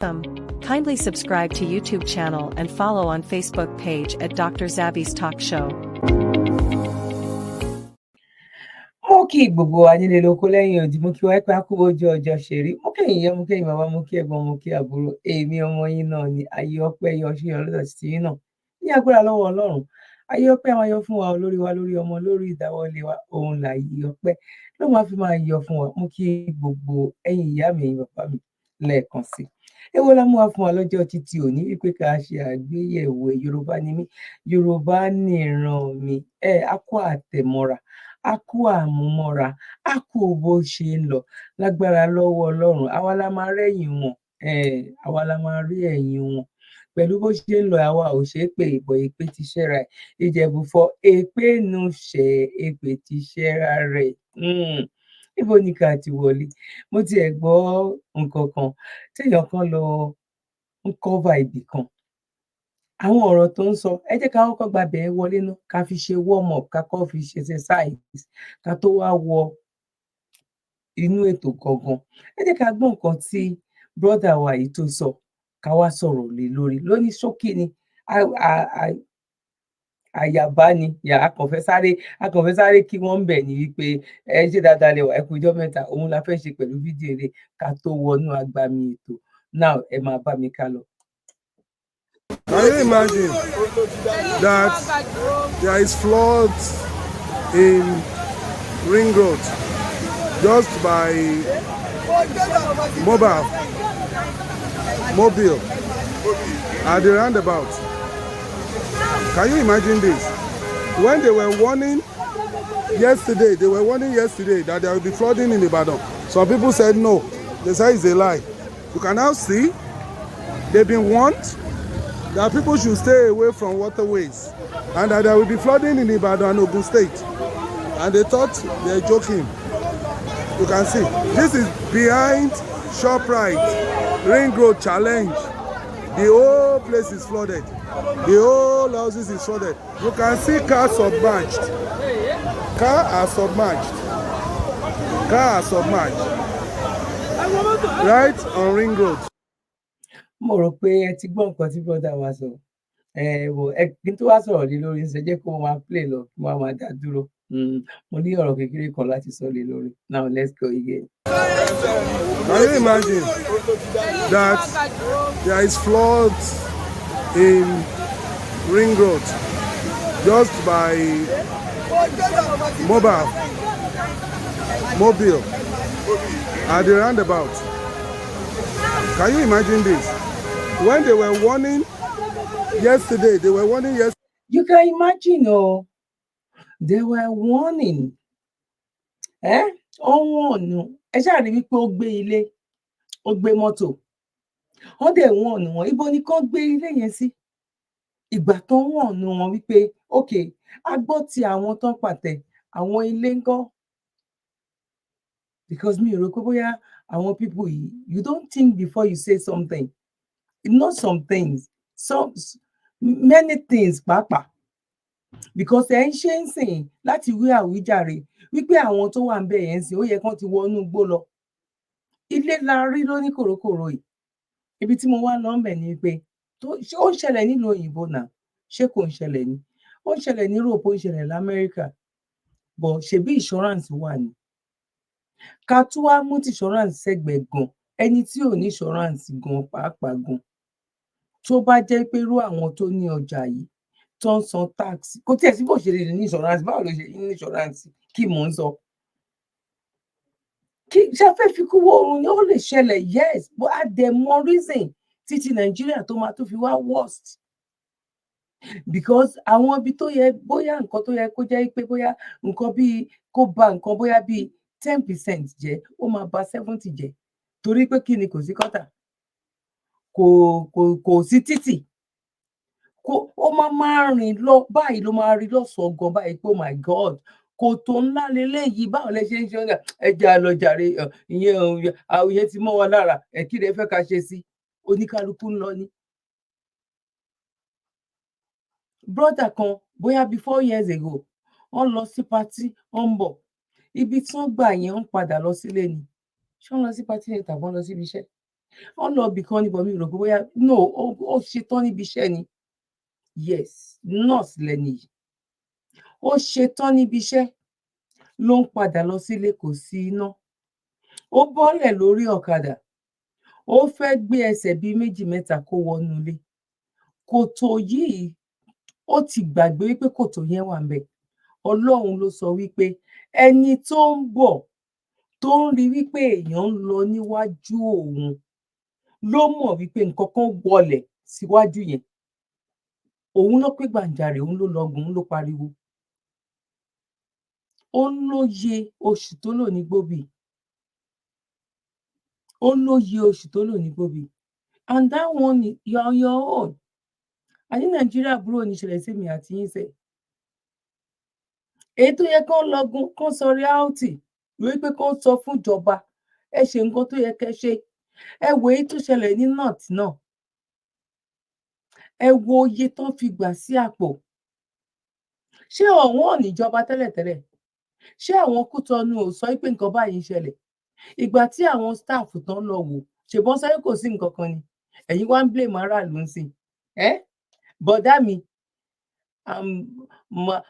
Kindly subscribe to YouTube channel and follow on Facebook page at Dr. Zabby's Talk Show. Mo kí gbogbo wa nílé lóko lẹ́yìn odi, mo kí wá pé a kú ojú ọjọ́ ṣe rí. Mo kẹ́yìn ìyá, mo kẹ́yìn bàbá, mo kí ẹ̀gbọ́n, mo kí àbúrò. Èmi ọmọ yín náà ni ayé ọpẹ́ yọ sí ọlọ́dọ̀ sí yín náà. Ní agbára lọ́wọ́ Ọlọ́run, ayé ọpẹ́ máa yọ fún wa lórí ọmọ, lórí ìdáwọ́lé wa. Òun láyé ọpẹ́ ló máa fi máa yọ fún wa. Mo kí gbogbo ẹ̀yin ìyá mi, ẹ̀yin bàbá mi lẹ́ẹ̀kan sí. Èwo la mú wá fún wa lọ́jọ́ títí òní wípé ká ṣe àgbéyẹ̀wò Yorùbá ni mí, Yorùbá ni ìran mi. A kó àtẹ̀mọ́ra, a kú àmúmọ́ra, a kú bó ṣe ń lọ lágbára lọ́wọ́ Ọlọ́run. Àwa la máa rẹ́yìn wọn, àwa la máa rí ẹ̀yìn wọn. Pẹ̀lú bó ṣe ń lọ, àwa ò ṣe é pé ìbọn èpè ti ṣẹ́ra ẹ̀. Ìjẹ̀bú fọ èpè nu ṣẹ̀, èpè ti ṣẹ́ra rẹ̀. Ibo ni ká ti wọlé? Mo tiẹ̀ gbọ́ nǹkan kan téèyàn kan lọ ń cover ibì kan. Àwọn ọ̀rọ̀ tó ń sọ, ẹ jẹ́ ká kọ́kọ́ gba bẹ̀ẹ́ wọlé ná, ká fi ṣe warm up, ká kọ́ fi ṣe exercise, ká tó wá wọ inú ètò gangan. Ẹ jẹ́ ká gbọ́ nǹkan tí brother wa yìí tó sọ, ká wá sọ̀rọ̀ lé lórí. Lóní ṣókí ni, àyàbá ni, a kàn fẹ́ sáré kí wọ́n ń bẹ̀ ní wípé ẹ ṣe dáadáa lẹ wà, ẹ kú ọjọ́ mẹ́ta. Òun la fẹ́ ṣe pẹ̀lú fídíò eré ká tó wọnú agbami ètò. Now ẹ máa bá mi ká lọ. Can you imagine that there is floods in Ring Road just by mobile at the roundabout? Can you imagine this? When they were warning yesterday that there will be flooding in Ibadan. Some people said no. They said it's a lie. You can now see they've been warned that people should stay away from waterways and that there will be flooding in Ibadan and Ogun State. And they thought they're joking. You can see, this is behind ShopRite, Ring Road Challenge. The whole place is flooded. The whole houses is flooded. You can see cars submerged. Cars are submerged. Right on Ring Road. Mo rò pé ẹ ti gbọ́ nǹkan tí brother wa sọ. Kí n tó wá sọ̀rọ̀ lé lórí ṣe jẹ́ kó máa play lọ, kí wọ́n máa dá dúró. Mo ní ọ̀rọ̀ kékeré kan láti sọ lé lórí. Now let's go again. Can you imagine that there is floods in Ring Road just by mobile at the roundabout? Can you imagine this? When they were warning yesterday, You can imagine, they were warning. Wọ́n ẹ ṣáà rí wípé ó gbé ilé, ó gbé mọ́tò. Wọ́n dẹ̀ wọ́n wọn, ibo ni kán gbé ilé yẹn sí? Ìgbà tó wọ́n wọn wípé okay, a gbọ́ ti àwọn tán pàtẹ, àwọn ilé ńkọ́? Because mi ò rò pé bóyá àwọn people yìí, you don't think before you say something. Not some things, many things pàápàá. Because ẹ ń ṣe ń sìn láti wí àwíjàre wípé àwọn tó wà ń bẹ̀ yẹn sìn ó yẹ kán ti wọnú igbó lọ. Ilé la rí lóní kòrókòró yìí. Ibi tí mo wá lọ ń bẹ̀ ni pé ó ń ṣẹlẹ̀ nílùú òyìnbó náà, ṣé kò ń ṣẹlẹ̀ ni? Ó ń ṣẹlẹ̀ ní Europe, ó ń ṣẹlẹ̀ l'Amẹ́ríkà. But ṣebí insurance wà ní? Ká tún wá mú ti insurance sẹ́gbẹ̀ẹ́ gan, ẹni tí ò ní insurance gan pàápàá gan. Tó bá jẹ́ pé irú àwọn tó ní ọjà yìí tó ń san tax, kò tiẹ̀ sí bó ṣe lè ní insurance, báwo ló ṣe ní insurance kí mò ń sọ? Kí ṣe fẹ́ fi kú wo oorun ni ó lè ṣẹlẹ̀, yes, but at the more reason títí Nàìjíríà tó máa tó fi wá worst. Because àwọn ibi tó yẹ bóyá nǹkan tó yẹ kó jẹ́ pé bóyá nǹkan bíi kó ba nǹkan bóyá bíi 10% jẹ́, ó máa ba 70 jẹ́. Torí pé kí ni kò sí kọ́tà? Kò sí títì. Ó máa rìn lọ báyìí ló máa rí lọ́sàn-án gan báyìí pé oh my God, kòtò ńlá leléyìí, báwo lẹ ṣe ń ṣe ọ̀gá? Ẹ jẹ́ a lọ jàre, ìyẹn ti mọ́ wa lára, kí lẹ fẹ́ ká ṣe sí? Oníkálukú ń lọ ni. Brother kan bóyá bí 4 years ago, wọ́n lọ sí party, wọ́n ń bọ̀. Ibi tí wọ́n gbà yẹn ń padà lọ sílé ni. Ṣé wọ́n lọ sí party yẹn tàbí wọ́n lọ síbi iṣẹ́? wọ́n lọ bì kan níbọ̀ mi rò pé bóyá no ó ṣetán níbi iṣẹ́ ni yes nurse lẹ́ni yìí ó ṣetán níbi iṣẹ́ ló ń padà lọ sílé kò sí iná ó bọ́lẹ̀ lórí ọ̀kadà ó fẹ́ gbé ẹsẹ̀ bíi méjì mẹ́ta kó wọnú ilé kòtò yìí ó ti gbàgbé wípé kòtò yẹn wà ńbẹ̀ Ọlọ́run ló sọ wípé ẹni tó ń bọ̀ tó ń rí wípé èèyàn ń lọ níwájú òun ló mọ̀ wípé nǹkan kan wọlẹ̀ síwájú yẹn òun ló pé gbàǹjarè òun ló lọgùn òun ló pariwo ó lóye oṣù tó lò ní gbòbì ó lóye oṣù tó lò ní gbòbì and that one you're on your own àní Nàìjíríà búrò ní ìṣẹ̀lẹ̀ sí mi àti yín sẹ́ẹ̀ èyí tó yẹ kán lọgun kán sọ reality wípé kán sọ fún ìjọba ẹ ṣe nǹkan tó yẹ kẹ́ ṣe ẹ wo èyí tó ṣẹlẹ̀ ní north náà ẹ wo iye tán fi gbà sí àpò ṣé ọ̀wọ́n níjọba tẹ́lẹ̀tẹ́lẹ̀ ṣé àwọn Kútọnu ò sọ pé nǹkan báyìí ń ṣẹlẹ̀ ìgbà tí àwọn staff tán lọ wò ṣèbọn sọ pé kò sí nǹkan kan ni ẹ̀yin wá ń blame aráàlú ń sìn bọ̀dá mi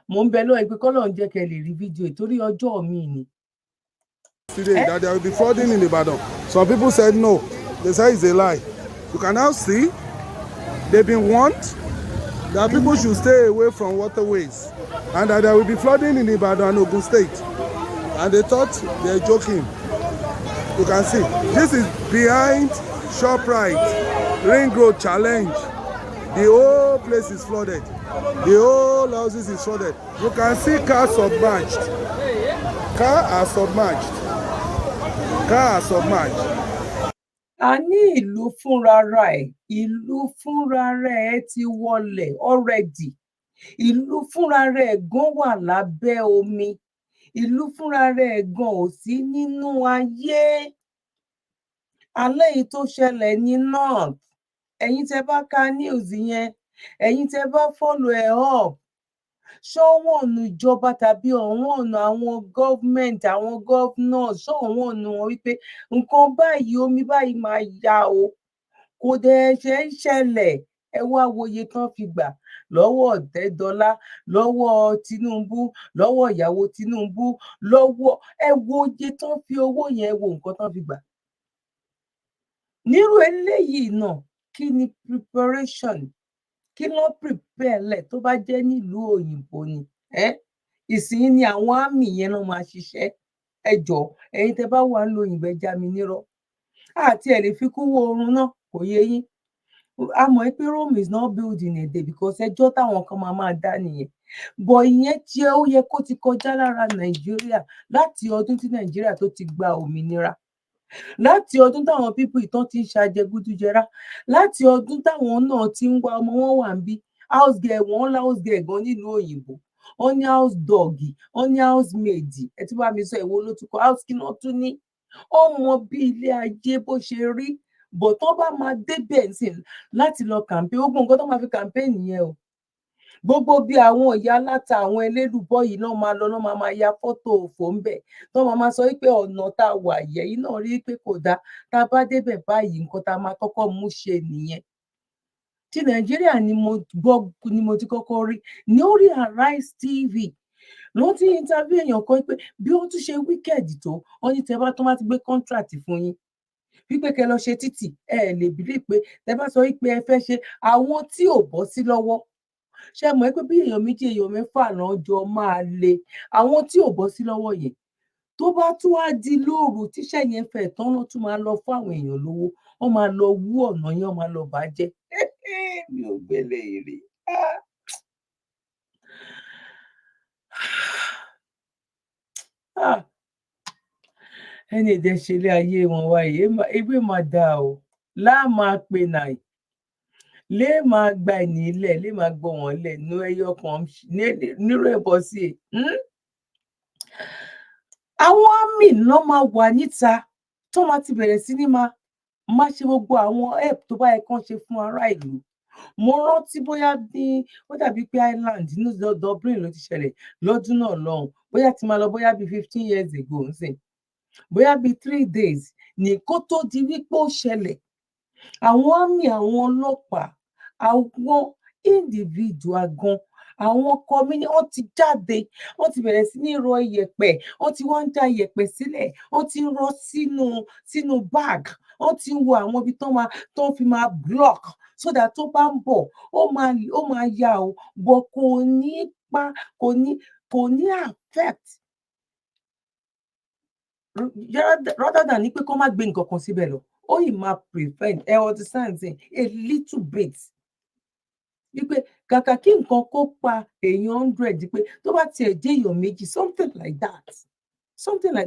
mo ń bẹ lọ́wọ́ pé kọ́lọ́run jẹ́ kẹ́ lè rí fídíò torí ọjọ́ mi ni. Today that there will be flooding in Ibadan. Some people said no. They said it's a lie. You can now see they've been warned that people should stay away from waterways and that there will be flooding in Ibadan and Ogun State. And they thought they're joking. You can see this is behind ShopRite Ring Road Challenge. The whole place is flooded. The whole houses is flooded. You can see cars submerged. Cars are submerged. Cars are submerged. A ní ìlú fúnra ẹ̀ ti wọlẹ̀ already. Ìlú fúnra rẹ̀ gan wà lábẹ́ omi. Ìlú fúnra rẹ̀ gan ò sí nínú ayé. Alẹ́ yìí tó ṣẹlẹ̀ ní north. Ẹ̀yin tẹ́ bá ka news yẹn, ẹ̀yin tẹ́ bá follow ẹ̀ up. Ṣọ́wọ́n ọ̀nà ìjọba tàbí ọ̀wọ́n ọ̀nà àwọn government, àwọn governors, ṣọ́wọ́n ọ̀nà wọn wípé nǹkan báyìí omi báyìí máa yá o. Kò dẹ̀ ṣe ń ṣẹlẹ̀. Ẹ wá wo iye tán fi gbà lọ́wọ́ Ọ̀tẹ́dọ́lá, lọ́wọ́ Tinubu, lọ́wọ́ ìyàwó Tinubu, lọ́wọ́ ẹ wo iye tán fi owó yẹn wo nǹkan tán fi gbà. Nírú eléyìí náà kí ni preparation kí ló prepare lẹ̀ tó bá jẹ́ nílùú òyìnbó ni ìsìn ni àwọn àmì yẹn náà máa ṣiṣẹ́ ẹ jọ̀ọ́ ẹ̀yin tẹ́ bá wà ń lo òyìnbó já mi nírọ́ àti ẹ̀ lè fi kú wo oorun náà kò yé yín a mọ̀ pé Rome is not built in a day because ẹjọ́ táwọn kan máa dá nìyẹn bọ̀ ìyẹn jẹ́ ó yẹ kó ti kọjá lára Nàìjíríà láti ọdún tí Nàìjíríà tó ti gba òmìnira láti ọdún táwọn pípù ìtàn ti ń ṣàjẹgúdújẹrá láti ọdún táwọn náà ti ń wá ọmọ wọn wà ń bí house girl wọn lá house girl gan nílùú òyìnbó wọn ní house dog wọn ní house maid ẹ ti bá mi sọ ìwo ló tún kọ house kí náà tún ní ọmọ bí ilé ayé bó ṣe rí bọ̀ tán bá máa débẹ̀ nsìn láti lọ campaign ogun nǹkan tó máa fi campaign nìyẹn o gbogbo bí àwọn ìyá aláta àwọn elélùbọ́ yìí náà máa lọ náà máa ya fọ́tò òfò ń bẹ̀ tó máa sọ wípé ọ̀nà tá a wà yìí náà rí pé kò dáa tá a bá débẹ̀ báyìí nǹkan tá a máa kọ́kọ́ mú ṣe nìyẹn ti Nàìjíríà ni mo gbọ́ ni mo ti kọ́kọ́ rí ní orí Arise TV ló ti interview èèyàn kan pé bí ó tún ṣe wíkẹ̀dì tó wọ́n ní tẹ́ bá tó má ti gbé contract fún yín wípé kẹ́ lọ ṣe títì ẹ lè believe pé tẹ́ bá sọ wípé ẹ fẹ́ ṣe àwọn tí ò bọ́ sí lọ́wọ́ ṣe mọ̀ pé bí èèyàn méjì èèyàn mẹ́fà náà jọ máa le àwọn tí ò bọ́ sí lọ́wọ́ yẹn tó bá tún wá di lóru tíṣẹ́ yẹn fẹ́ tán ló tún máa lọ fún àwọn èèyàn lówó wọ́n máa lọ wú ọ̀nà yẹn wọ́n máa lọ bàjẹ́ mi ò gbélé rí ẹni ìdẹ́sẹ̀lẹ̀ ayé wọn wáyé ewé máa dá o láà máa pe nàì lè máa gba ìnílẹ̀ lè máa gbọ́ wọn lẹ̀ ní ẹyọ kan nírò ẹ̀bọ sí i. Àwọn àmì náà máa wà níta tó máa ti bẹ̀rẹ̀ sí ní máa ṣe gbogbo àwọn help tó bá yẹ kán ṣe fún ará ìlú. Mo rántí bóyá bí ó dàbí pé Ireland ní Dublin ló ti ṣẹlẹ̀ lọ́dún náà lọ́hùn bóyá ti máa lọ bóyá bí 15 years ago nsìn bóyá bí 3 days ní kó tó di wípé ó ṣẹlẹ̀ àwọn àmì àwọn ọlọ́pàá àwọn individual gan àwọn community wọ́n ti jáde wọ́n ti bẹ̀rẹ̀ sí ní rọ iyẹ̀pẹ̀ wọ́n ti wá ń já iyẹ̀pẹ̀ sílẹ̀ wọ́n ti ń rọ sínú bag wọ́n ti ń wo àwọn ibi tó fi máa block so that tó bá ń bọ̀ ó máa yá o but kò ní affect rather than ní pé kó má gbé nǹkan kan síbẹ̀ lọ ó yìí máa prevent understand a little bit wípé kàkà kí nǹkan kó pa èèyàn 100 pé tó bá tiẹ̀ jẹ́ èèyàn méjì something like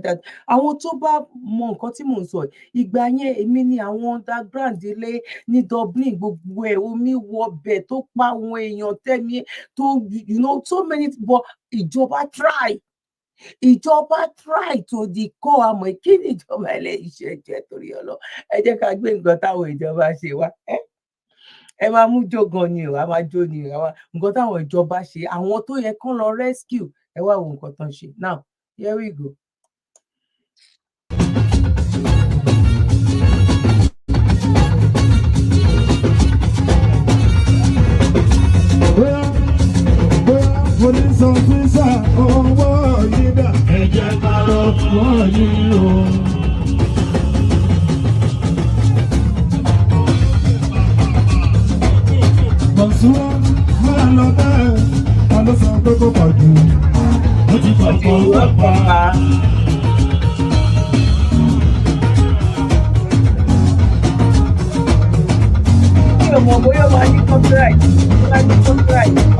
that àwọn tó bá mọ nǹkan tí mò ń sọ ìgbà yẹn èmi ni àwọn underground ilé ní Dublin gbogbo ẹ̀ omi wọbẹ̀ tó pa àwọn èèyàn tẹ́mi tó so many but ìjọba try to the core àmọ́ kí ni ìjọba eléyìí ṣe jẹ́ torí ọlọ́ ẹ jẹ́ ká gbé nǹkan táwọn ìjọba ṣe wá ẹ máa mú jó gan ni o a máa jó ni o nǹkan táwọn ìjọba ṣe àwọn tó yẹ kán lọ rescue ẹ wá wo nǹkan tán ṣe now here we go. Police officer, owó yìí dà. Ẹ jẹ́ ká lọ fún ọ yìí o. Mọ̀súwọ́ máa lọ bẹ́ẹ̀, ta ló sọ pé kó pọ̀ jù? Ó ti kọ̀ọ̀kan wọ́pọ̀. Ọmọ bóyá máa ní copyright.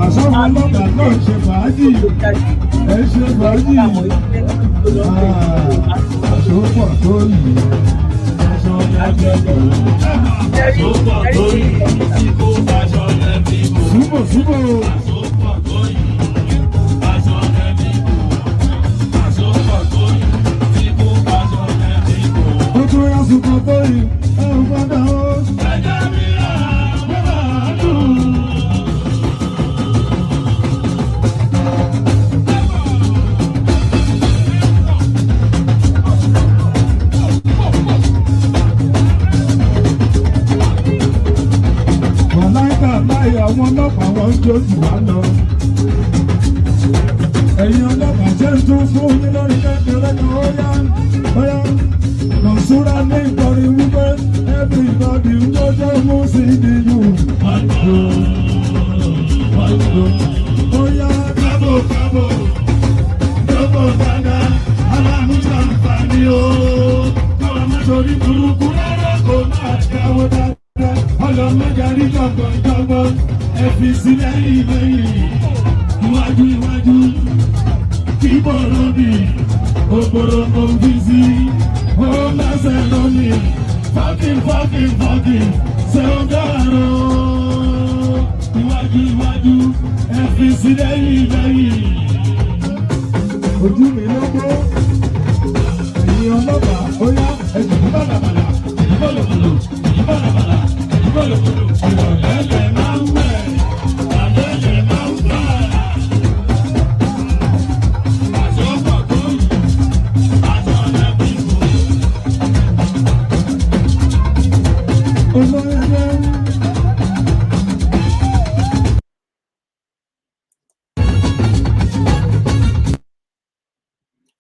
Àṣọ́fún ọlọ́pàá náà ṣe fàájì. Ẹ ṣe fàájì. Àṣọ́pọ̀ tó yìí. Aṣọ lágbẹ̀dọ̀. Àṣọ́pọ̀ tó yìí. Tí kò bá aṣọ lẹ́bí bò. Súbò. Àṣọ́pọ̀ tó yìí. Aṣọ lẹ́bí bò. Àṣọ́pọ̀ tó yìí. Tí kò bá aṣọ lẹ́bí bò. Ó tún yá sùkọ̀ tó yìí. Ẹ ò gbọ́dọ̀ ó. Ẹ̀jẹ̀ mi rà bẹ́ẹ̀ máa dùn. Àwọn ọlọ́pàá wọn ń jó jù wá lọ. Ẹ̀yin ọlọ́pàá ṣe ń tún fún yín lórí kékeré kan ó yá. Lọ́súra ní ìkọrin wípé everybody ń jọjọ́ mú sí ìdíjú. Ó yá kábò jókòó dáadáa aláàmúṣà nfààní o. Káwọn má torí burúkú rárá kò máa káwọ́ dáadáa. Ọlọ́mọdé rí jọ̀gbọ̀n. Ẹ̀fì sílẹ̀ ìlẹ́yìn, iwájú, kí bọ̀rọ̀ bì, òbòrò òbísí, ó lásẹ̀ lónìí, fọ́kìn, ṣé ó dọ̀rọ̀? Iwájú, ẹ̀fì sílẹ̀ ìlẹ́yìn. Ojú mi ló gbó, ẹ̀yin ọlọ́pàá, ó yá, ẹ̀jẹ̀ bàlàbàlà, ìbọ̀lọ̀bọ̀lọ̀, ìrọ̀lẹ́lẹ̀ máa ń wẹ̀.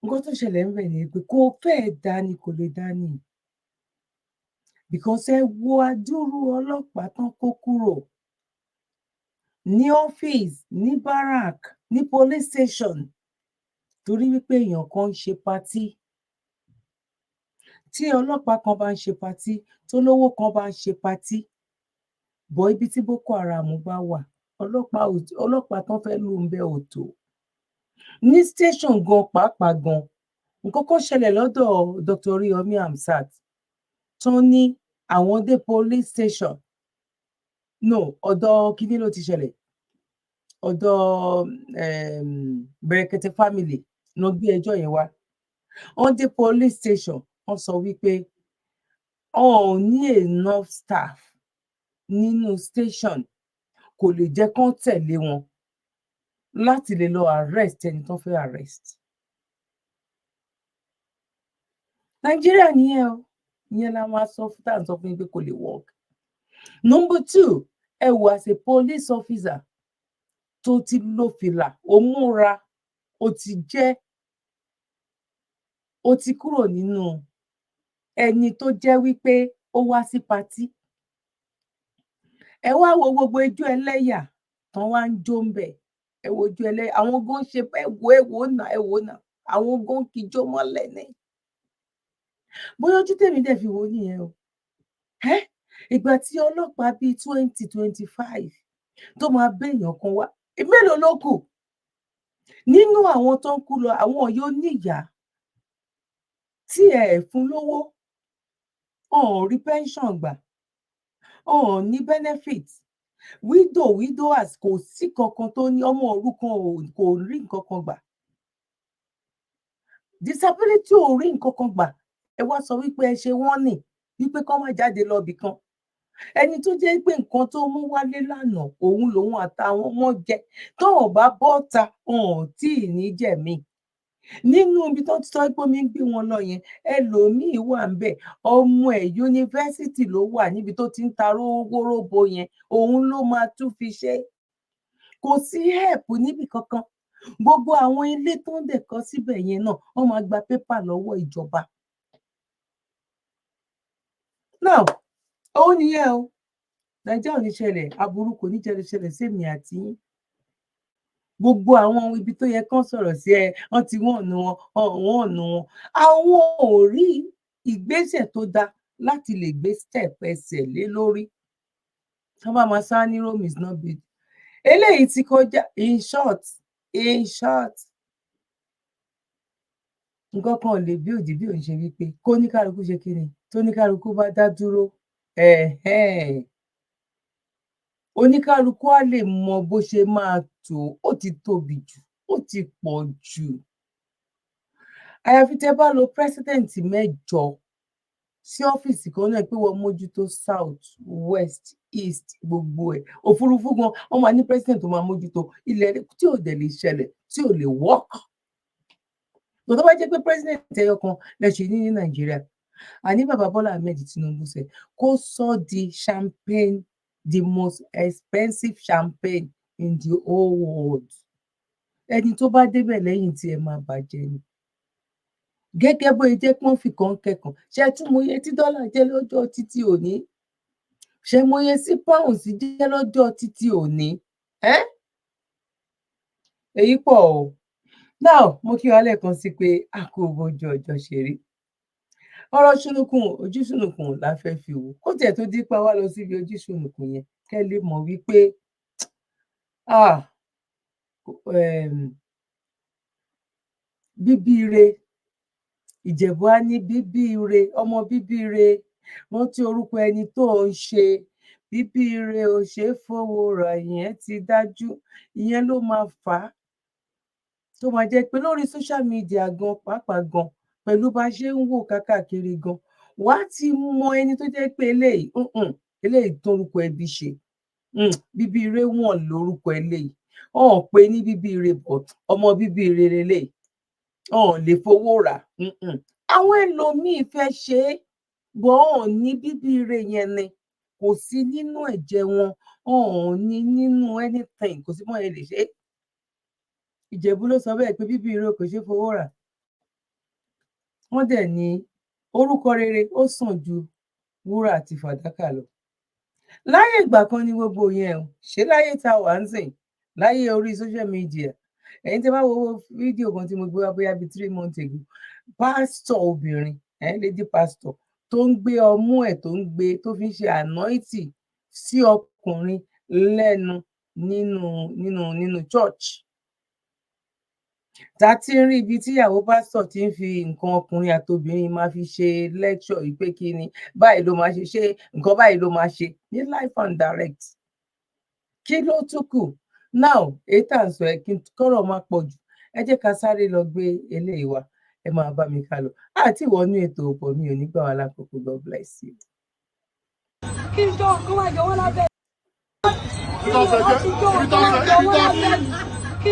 Nǹkan tó ṣẹlẹ̀ ń bẹ̀ ni pé kò fẹ́ẹ̀ dání kò lè dání because ẹ wo adúrú ọlọ́pàá tán kó kúrò ní ọ́fíìsì ní barak ní police station torí wípé èèyàn kan ń ṣe patí tí ọlọ́pàá kan bá ń ṣe patí tó lówó kan bá ń ṣe patí bọ́ ibi tí Boko Haram bá wà ọlọ́pàá tán fẹ́ lù ń bẹ òtò ní station gan pàápàá gan nǹkan kan ṣẹlẹ̀ lọ́dọ̀ Dr. Oriyomi Hamzat tán ní àwọn dé police station no ọ̀dọ̀ kíní ló ti ṣẹlẹ̀ ọ̀dọ̀ Bẹ̀rẹ̀kẹ̀tẹ̀ family ló gbé ẹjọ́ yẹn wá wọ́n dé police station wọ́n sọ wípé wọn ò ní enough staff nínú station kò lè jẹ́ kán tẹ̀lé wọn láti lè lọ arrest ẹni tó fẹ́ arrest. Nàìjíríà nìyẹn o ìyẹn la máa sọ fún tá à ń sọ fún yín pé kò lè work Number 2, ẹ wò as a police officer tó ti lo fìlà, ó múra, ó ti jẹ́, ó ti kúrò nínú ẹni tó jẹ́ wípé ó wá sí patí. Ẹ wá wo gbogbo ijó ẹlẹ́yà tán wá ń jó ńbẹ̀. Ẹ wo ijó ẹlẹ́yà, àwọn gan ṣe ẹ wò náà, àwọn gan kijó mọ́lẹ̀ ni. Bóyá ojú tèmi dẹ̀ fi wò ó nìyẹn o. Ìgbà tí ọlọ́pàá bíi 2025 tó máa béèyàn kan wá, mélòó ló kù? Nínú àwọn tó ń kú lọ, àwọn yóò níyàá tí ẹ fún lówó, wọn ò rí pension gbà, wọn ò ní benefit, widowers kò sí kankan tó ní, ọmọ òrukàn kò rí nǹkan kan gbà, disability ò rí nǹkan kan gbà. Ẹ wá sọ wípé ẹ ṣe wọ́n nì wípé kán má jáde lọ ibì kan. Ẹni tó jẹ́ pé nǹkan tó mú wálé lánàá òun lòun àtàwọn ọmọ jẹ, tóun bá bọ́ta wọn ò tí ì ní jẹ̀mí. Nínú ibi tó ti sọ pé omi ń gbé wọn lọ yẹn, ẹlòmíì wà ńbẹ̀, ọmọ ẹ̀ yunifásítì ló wà níbi tó ti ń ta róbóróbo yẹn, òun ló máa tún fi ṣe. Kò sí help níbì kankan. Gbogbo àwọn ilé tó ń dẹ̀ kọ́ síbẹ̀ yẹn náà, wọ́n máa gba pépà lọ́wọ́ ìjọba. Now, ó nìyẹn o. Nàìjíríà ò ní ṣẹlẹ̀, aburú kò ní ṣẹlẹ̀ sémi àti yín. Gbogbo àwọn ibi tó yẹ kán sọ̀rọ̀ sí wọ́n ti wọ́ọ̀nù wọn, àwọn ò rí ìgbésẹ̀ tó dáa láti lè gbé step ẹsẹ̀ lé lórí. Tán bá máa sá ní Rome is not built. Eléyìí ti kọjá, in short, nǹkan kan ò lè build bí òun ṣe wípé kóníkálukú ṣe kí ni? Tóníkálukú bá dá dúró, oníkálukú á lè mọ bó ṣe máa tò. Ó ti tóbi jù, ó ti pọ̀ jù. Àyàfi tẹ́ bá lo president 8 sí ọ́fíìsì kan náà pé wọ́n mójútó south, west, east, gbogbo ẹ̀. Òfurufú gan, wọ́n máa ní president tó máa mójútó. Ilẹ̀ tí ò dẹ̀ lè ṣẹlẹ̀, tí ò lè work. Tó bá jẹ́ pé president ẹyọ kan lẹ ṣì ní Nàìjíríà, àní bàbá Bọ́lá Ahmed Tinubu sẹ̀ kó sọ di champagne, the most expensive champagne in the whole world. Ẹni tó bá débẹ̀ lẹ́yìn tí ẹ máa bàjẹ́ ni. Gẹ́gẹ́ bó ṣe jẹ́ pé wọ́n fi kan kẹ̀kan. Ṣé tún mọye tí dọ́là jẹ́ lọ́jọ́ títí òní? Ṣé mọye sí pounds jẹ́ lọ́jọ́ títí òní? Èyí pọ̀ o. Now, mo kí wa lẹ́ẹ̀kan sí pé a kú bójú ọjọ́ ṣe rí. Ọ̀rọ̀ ṣùnùkùn, ojú ṣùnùkùn la fẹ́ fi wò. Kó tiẹ̀ tó dípa wá lọ síbi ojú ṣùnùkùn yẹn, kẹ́ lè mọ̀ wípé bíbí ire, Ìjẹ̀bú á ní bíbí ire, ọmọ bíbí ire, rántí orúkọ ẹni tó ń ṣe. Bíbí ire ò ṣe é fowó rà, ìyẹn ti dájú. Ìyẹn ló máa fà á tó máa jẹ́ pé lórí social media gan, pàápàá gan, pẹ̀lú bá ṣe ń wò káàkiri gan, wàá ti mọ ẹni tó jẹ́ pé eléyìí tó orúkọ ẹbí ṣe. Bíbí ire wọ̀n lórúkọ eléyìí. Ọ̀n pé ní bíbí ire bọ̀, ọmọ bíbí ire lélẹ́yìí. Ọ̀n lè fowó rà. Àwọn ẹlòmíì fẹ́ ṣe é, bọ̀ ọ̀n ní bíbí ire yẹn ni. Kò sí nínú ẹ̀jẹ̀ wọn, ọ̀n ní nínú anything, kò sí mọ́ ẹ lè ṣe é. Ìjẹ̀bú ló sọ bẹ́ẹ̀ pé bíbí ire kò ṣe é fowó rà. Wọ́n dẹ̀ ní orúkọ rere ó sàn ju wúrà àti fàdákà lọ. Láyé ìgbà kan ní gbogbo yẹn o, ṣé láyé tá a wà ń sìn, láyé orí social media. Ẹ̀yin tí bá wo fídíò kan tí mo gbé wá bóyá bíi 3 months ago, pásítọ̀ obìnrin, lady pastor, tó ń gbé ọmú ẹ̀ tó ń gbé tó fi ń ṣe anointing sí ọkùnrin lẹ́nu nínú church. Tá ti ń rí ibi tíyàwó pásítọ̀ ti ń fi nǹkan ọkùnrin àtobìnrin máa fi ṣe lecture yìí pé kí ni báyìí ló máa ṣe, nǹkan báyìí ló máa ṣe ní live and direct. Kí ló tún kù? Now, èyí tá à ń sọ kí n kọ́rọ̀ máa pọ̀ jù. Ẹ jẹ́ ká sáré lọ gbé eléyìí wá. Ẹ máa bá mi ká lọ. Àti ìwọ́nú ètò ọ̀pọ̀ mi ò ní gbà wá lákòókò. God bless you. Kí n jọ kó máa jọ wọ́n lábẹ́. Kí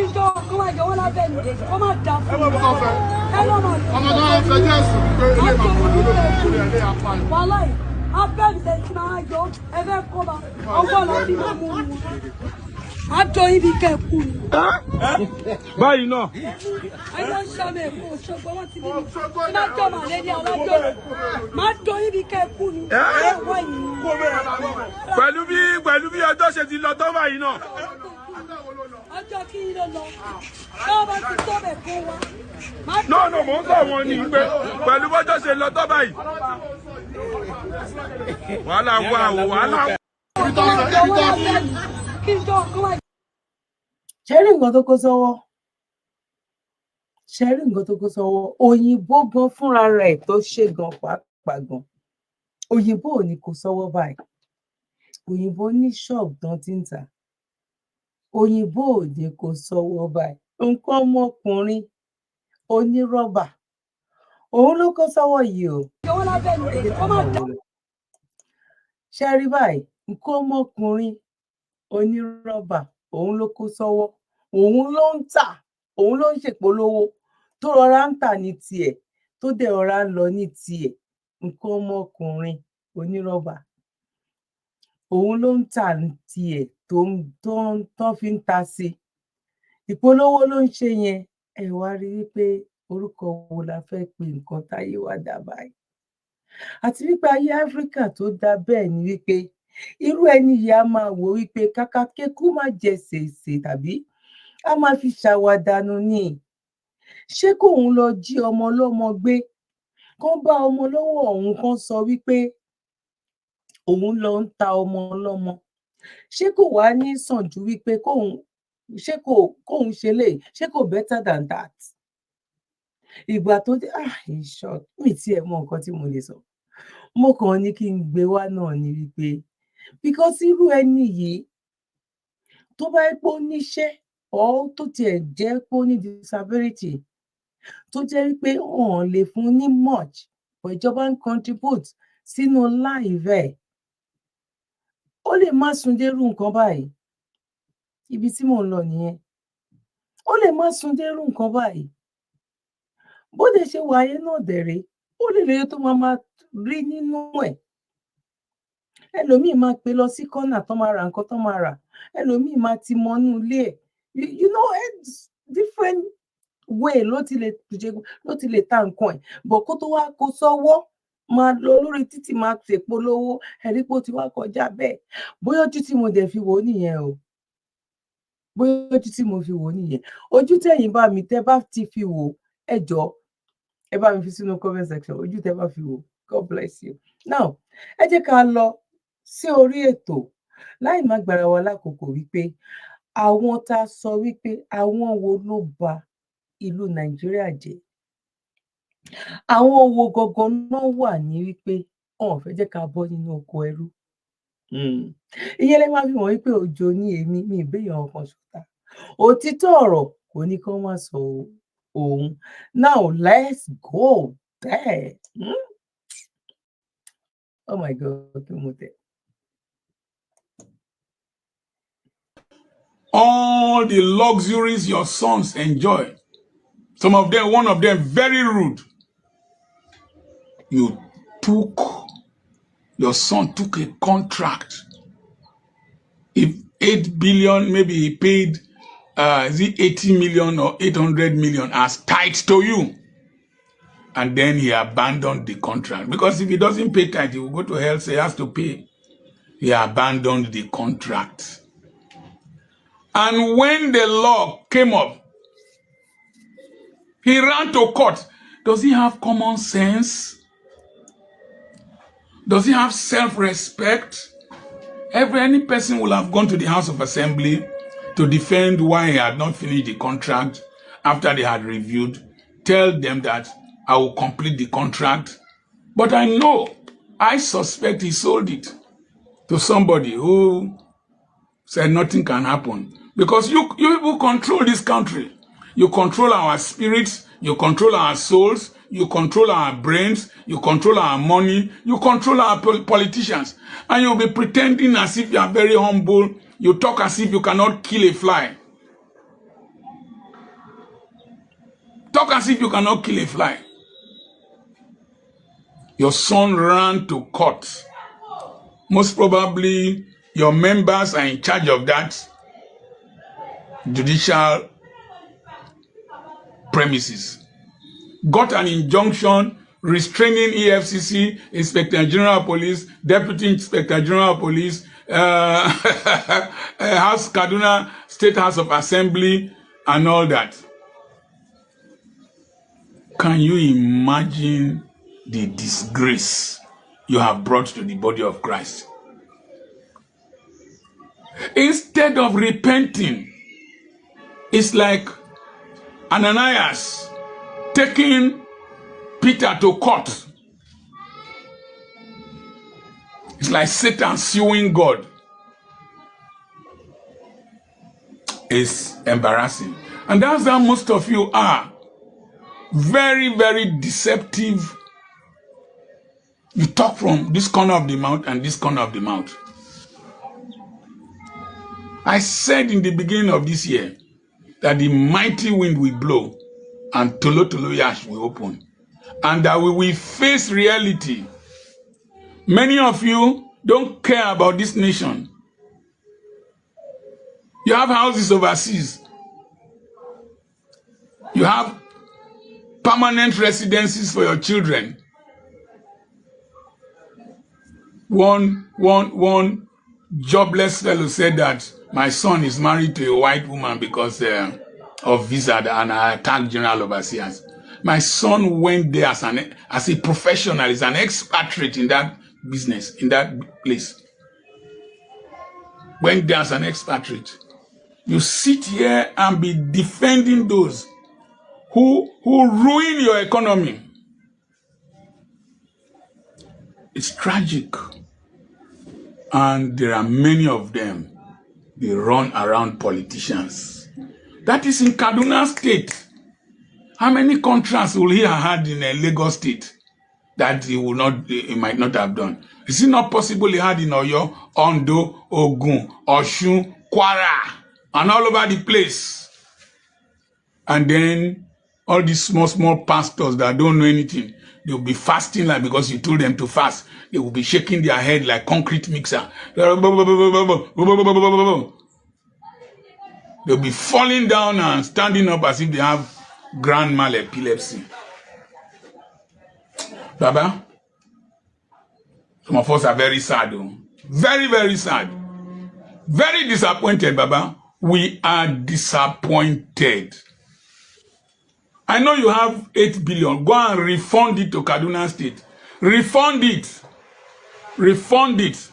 n jọ kó máa jọ wọ́n lábẹ́ ni, kó máa dà fún mi. Ẹ lọ́ máa lọ. Ọmọ náà fẹ́ jẹ́ ẹ̀sùn wípé ilé máa pọ̀ lórí ilé apá ni. Wàhálà yìí, Afẹ́ mi tẹ̀ sí máa yọ ẹgbẹ́ kọ́ bá ọgbọ́n lọ sí máa mú un. Àjọ ibi kẹ̀kú ni. Báyìí náà. Ayé ń ṣàmì ẹ̀kọ́ Òṣogbo wọn ti ní mi. Tí máa jọ màlẹ́ ní alájọ́. Máa jọ ibi kẹ̀kú ni. Pẹ̀lú bí ọjọ́ ṣe ti lọ tán báyìí náà. Ọjọ́ kí ló lọ. Tọ́wọ́ bá ti tó bẹ̀ fún wa. No, mò ń sọ wọn ni pé pẹ̀lú bọ́jọ́ ṣe lọ tán báyìí. Wàhálà wà o, wàhálà wà. Ṣẹ́rí nǹkan tó kó sọ́wọ́. Ṣẹ́rí nǹkan tó kó sọ́wọ́. Òyìnbó gan fúnra rẹ̀ tó ṣe gan pàápàá gan. Òyìnbó ò ní kó sọ́wọ́ báyìí. Òyìnbó ní ṣọ́ọ̀bù tán ti ń tà. Òyìnbó ò ní kó sọ́wọ́ báyìí. Nǹkan ọmọkùnrin onírọ́bà. Òun ló kó sọ́wọ́ yìí o. Ṣẹ́rí báyìí, nǹkan ọmọkùnrin onírọ́bà. Òun ló kó sọ́wọ́. Òun ló ń tà. Òun ló ń ṣèpolówó. Tó rọra ń tà ní tiẹ̀. Tó dẹ̀ rọra ń lọ ní tiẹ̀. Nǹkan ọmọkùnrin onírọ́bà. Òun ló ń tà ní tiẹ̀ tó fi ń ta sí. Ìpolówó ló ń ṣe yẹn. Ẹ wá rí wípé orúkọ wo la fẹ́ pe nǹkan táyé wá dà báyìí. Àti wípé ayé Áfíríkà tó dá bẹ́ẹ̀ ni wípé irú ẹni yìí á máa wò wípé kàkà kékú má jẹ sèsè tàbí á máa fi ṣàwàdànù ni. Ṣé kóun lọ jí ọmọ ọlọ́mọ gbé? Kán bá ọmọ lọ́wọ́ òun kan sọ wípé òun lọ ń ta ọmọ ọlọ́mọ. Ṣé kò wá ní sàn ju wípé kóun ṣe léyìí? Ṣé kò better than that? Ìgbà tó dé in short, mi tiẹ̀ mọ nǹkan tí mo lè sọ. Mo kàn ní kí n gbé wá náà ni wípé because irú ẹni yìí tó bá yẹ pé ó níṣẹ́ or tó tiẹ̀ jẹ́ pé ó ní disability tó jẹ́ wípé wọn lè fún ní much but ìjọba ń contribute sínú life ẹ̀, ó lè má sún dérú nǹkan báyìí. Ibi tí mò ń lọ nìyẹn. Ó lè má sún dérú nǹkan báyìí. Bó dẹ̀ ṣe wáyé náà dẹ̀rẹ́, ó lè lè tó máa rí nínú ẹ̀. Ẹlòmíì máa pe lọ sí kọ́nà tó máa ra nǹkan tó máa rà. Ẹlòmíì máa ti mọ́nú ilé ẹ̀. You know, it's different way ló ti lè ta nǹkan ẹ̀. Bọ̀ kó tó wá kó sọ́wọ́, máa lọ lórí títì máa ṣèpolówó. Ẹ̀rí pé ó ti wá kọjá bẹ́ẹ̀. Bóyá ojú tí mo dẹ̀ fi wò ó nìyẹn o. Bóyá ojú tí mo fi wò ó nìyẹn. Ojú tẹ̀yin bá mi tẹ́ bá ti fi wò ó, ẹ jọ̀ọ́ ẹ bá mi fi sínú comment section. Ojú tẹ́ bá fi wò ó. God bless you. Now, ẹ jẹ́ ká lọ sí orí ètò láì má gbára wa lákòókò wípé àwọn tá a sọ wípé àwọn wo ló ba ìlú Nàìjíríà jẹ́. Àwọn wo gangan náà wà ní wípé wọn ò fẹ́ jẹ́ ká bọ́ nínú oko ẹrú. Ìyẹn lè máa fi hàn wípé òjò ní èmi ní ìbéèyàn ọkàn ṣùtà. Òtítọ́ ọ̀rọ̀ kò ní kán má sọ òun. Now let's go there. Oh my God, kí mo tẹ̀. All the luxuries your sons enjoy. One of them very rude. Your son took a contract. If 8 billion, maybe he paid, is it 80 million or 800 million as tithe to you? And then he abandoned the contract. Because if he doesn't pay tithe, he will go to hell, so he has to pay. He abandoned the contract. And when the law came up, he ran to court. Does he have common sense? Does he have self-respect? Any person will have gone to the House of Assembly to defend why he had not finished the contract after they had reviewed. Tell them that I will complete the contract. But I suspect he sold it to somebody who said nothing can happen. Because you people control this country. You control our spirits. You control our souls. You control our brains. You control our money. You control our politicians. And you'll be pretending as if you are very humble. You talk as if you cannot kill a fly. Talk as if you cannot kill a fly. Your son ran to court Most probably, your members are in charge of that judicial premises. Got an injunction restraining EFCC, Inspector General of Police, Deputy Inspector General of Police, House Kaduna State House of Assembly, and all that. Can you imagine the disgrace you have brought to the body of Christ? Instead of repenting, it's like Ananias taking Peter to court. It's like Satan suing God. It's embarrassing. And that's how most of you are. Very, very deceptive. You talk from this corner of the mouth and this corner of the mouth. I said in the beginning of this year that the mighty wind will blow and Tolo Tolo Yash will open. And that we will face reality. Many of you don't care about this nation. You have houses overseas. You have permanent residences for your children. One jobless fellow said that my son is married to a white woman because of visa and I attacked general overseers. My son went there as a professional, as an expatriate in that business, in that place. Went there as an expatriate. You sit here and be defending those who ruin your economy. It's tragic. And there are many of them. They run around politicians. That is in Kaduna State. How many contracts will he have had in a Lagos State that he might not have done? Is it not possible he had in Oyo, Ondo, Ogun, Oshun, Kwara, and all over the place? And then all these small pastors that don't know anything, they'll be fasting like because you told them to fast. They will be shaking their head like concrete mixer. They'll be falling down and standing up as if they have grand mal epilepsy. Baba, some of us are very sad. Very, very sad. Very disappointed, Baba. We are disappointed. I know you have 8 billion. Go and refund it to Kaduna State. Refund it. Refund it.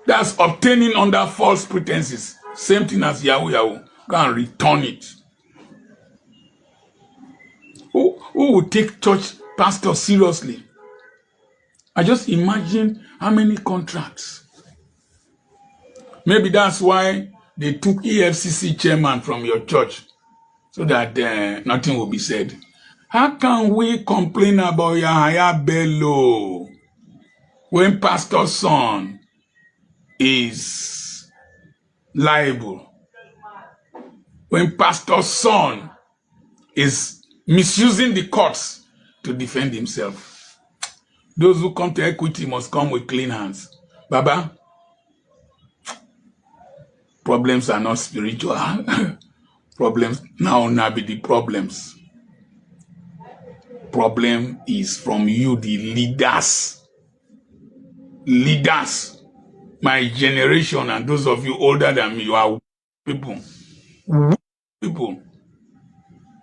That's obtaining under false pretenses. Same thing as Yahoo Yahoo. Go and return it. Who will take church pastors seriously? I just imagine how many contracts. Maybe that's why they took EFCC chairman from your church, so that nothing will be said. How can we complain about Yahaya Bello when pastor's son is liable? When pastor's son is misusing the courts to defend himself? Those who come to equity must come with clean hands. Baba, problems are not spiritual. Problems now be the problems. Problem is from you, the leaders. Leaders. My generation and those of you older than me, you are people. People.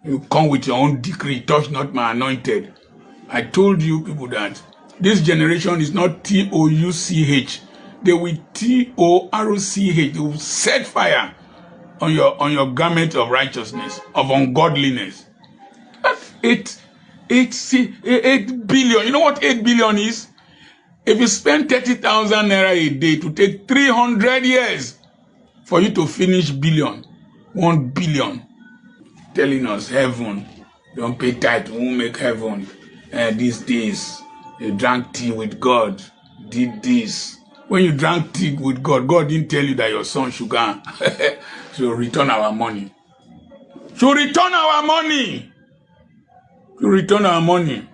You come with your own decree, touch not my anointed. I told you people that this generation is not T-O-U-C-H. They will T-O-R-O-C-H. They will set fire on your garment of righteousness, of ungodliness. 8 billion. You know what 8 billion is? If you spend 30,000 naira a day, to take 300 years for you to finish 1 billion. Telling us heaven, don't pay tithe, won't make heaven. These days, you drank tea with God, did this. When you drank tea with God, God didn't tell you that your son should go. So return our money. So return our money. So return our money.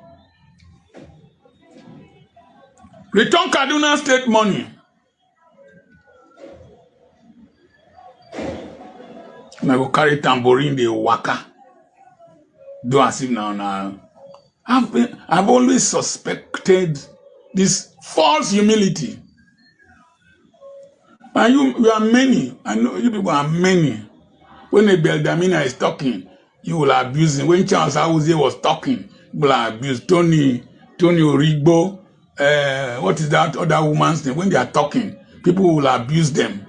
Return Kaduna State money. I go carry tambourine, the waka. Do as if now. I've always suspected this false humility. And you are many. I know you people are many. When a Beldamina is talking, you will abuse him. When Charles Awuzie was talking, you will abuse Tony Origbo. What is that other woman's name? When they are talking, people will abuse them.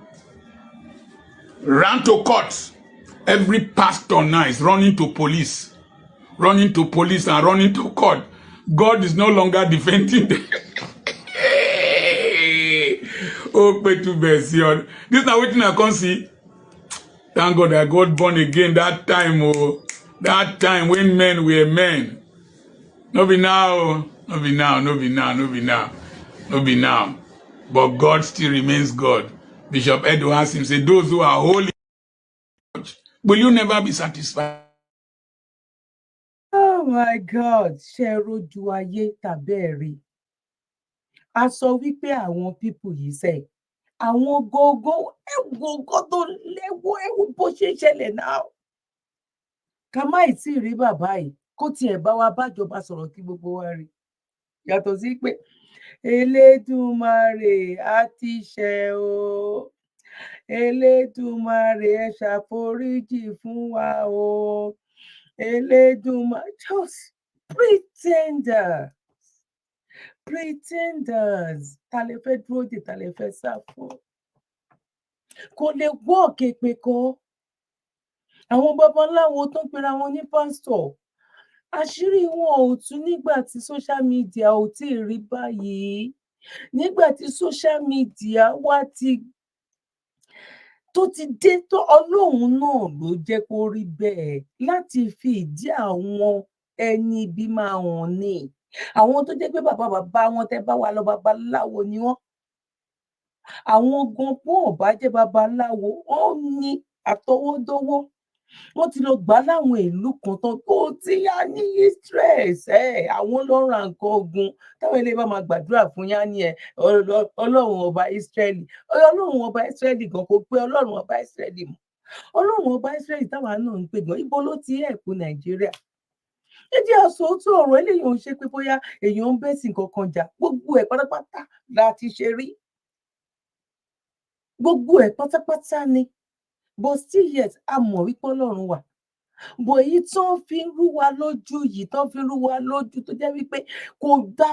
Run to court. Every pastor now is running to police and running to court. God is no longer defending them. Oh, Petu Besion. This is not what I can see. Thank God I got born again that time when men were men. No be now. But God still remains God. Bishop Edo asked him, say, those who are holy, will you never be satisfied? Oh my God, ṣe rojú ayé tàbẹ́ẹ̀rí. A sọ wípé àwọn pípù yìí sẹ́, àwọn gógó tó léwó ẹ̀wù bó ṣe ṣẹlẹ̀ náà. Ká má ì tí rí bàbá yìí, kó tiẹ̀ bá wa bájọba sọ̀rọ̀ kí gbogbo wa rí. Yàtọ̀ sí pé Elédùmarè á ti ṣẹ̀ o. Elédùmarè ẹ ṣàforíjì fún wa o. Elédùmarè, just pretenders. Ta lè fẹ́ dúró dè, ta lè fẹ́ sá fún. Kò lè work èpè kọ́. Àwọn babaláwo tó ń pera wọn ní pásítọ̀, àṣírí wọn ò tú nígbà tí social media ò tí ì rí báyìí. Nígbà tí social media wá tó ti dé tó Ọlọ́run náà ló jẹ́ kó rí bẹ́ẹ̀ láti fi ìdí àwọn ẹni ibi máa hàn ní. Àwọn tó jẹ́ pé bàbá wọn tẹ́ bá wà lọ babaláwo ni wọ́n. Àwọn gan pọ́n ò bá jẹ́ babaláwo, wọ́n ní àtọwọ́dọ́wọ́. Wọ́n ti lọ gbà láwọn ìlú kan tán tó ti yá ní stress. Àwọn ló ra nǹkan ogun. Táwọn ilé bá máa gbàdúrà fún yá ní Ọlọ́run ọba Ísírẹ́lì. Ọlọ́run ọba Ísírẹ́lì gan kò pé Ọlọ́run ọba Ísírẹ́lì mọ́. Ọlọ́run ọba Ísírẹ́lì táwa náà ń pè gan, ibo ló ti ẹ̀kú Nàìjíríà. Ẹ jẹ́ àsòótọ́ ọ̀rọ̀, eléyìí ò ń ṣe pé bóyá èèyàn ń bẹ́sìn kankan jà. Gbogbo ẹ̀ pátápátá láti ṣe rí. Gbogbo ẹ̀ pátápátá ni. But still yet, a mọ̀ wípé Ọlọ́run wà. Bọ̀ èyí tó ń fi rú wa lójú yìí, tó ń fi rú wa lójú tó jẹ́ wípé kò dá,